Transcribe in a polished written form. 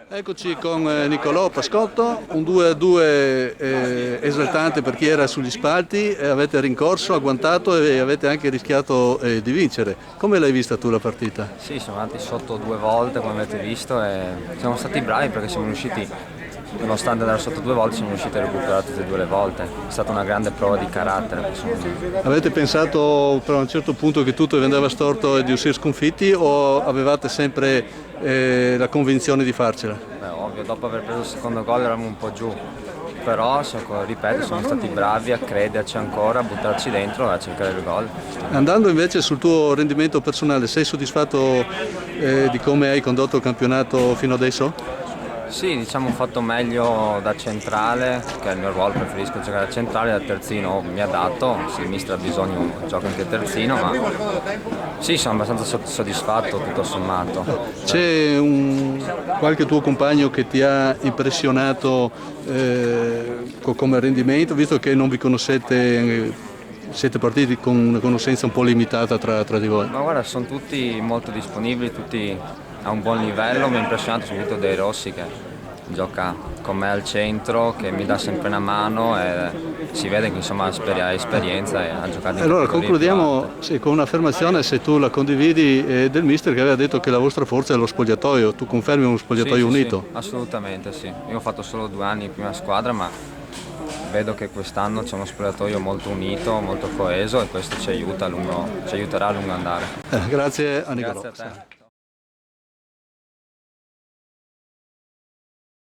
Eccoci con Nicolò Pascotto, un 2-2 esaltante per chi era sugli spalti, avete rincorso, agguantato e avete anche rischiato di vincere. Come l'hai vista tu la partita? Sì, siamo andati sotto 2 volte come avete visto e siamo stati bravi perché siamo riusciti, nonostante andare sotto 2 volte, siamo riusciti a recuperare tutte e due le volte. È stata una grande prova di carattere. Avete pensato per un certo punto che tutto vi andava storto e di uscire sconfitti o avevate sempre la convinzione di farcela? Beh, ovvio, dopo aver preso il secondo gol eravamo un po' giù, però ripeto, siamo stati bravi a crederci ancora, a buttarci dentro e a cercare il gol. Andando invece sul tuo rendimento personale, sei soddisfatto di come hai condotto il campionato fino adesso? Sì, diciamo ho fatto meglio da centrale, che è il mio ruolo, preferisco giocare da centrale, da terzino mi adatto, se il mister ha bisogno gioco anche terzino, ma sì, sono abbastanza soddisfatto tutto sommato. C'è qualche tuo compagno che ti ha impressionato come rendimento, visto che non vi conoscete, siete partiti con una conoscenza un po' limitata tra di voi? Ma guarda, sono tutti molto disponibili, tutti a un buon livello, mi ha impressionato soprattutto De Rossi che gioca con me al centro, che mi dà sempre una mano e si vede che insomma ha esperienza e ha giocato in Allora categorie più concludiamo alte. sì, con un'affermazione, se tu la condividi, del mister che aveva detto che la vostra forza è lo spogliatoio. Tu confermi uno spogliatoio Sì, unito? assolutamente sì. Io ho fatto solo 2 anni in prima squadra, ma vedo che quest'anno c'è uno spogliatoio molto unito, molto coeso e questo ci aiuterà a lungo andare. Grazie a Nicolò. Grazie a te.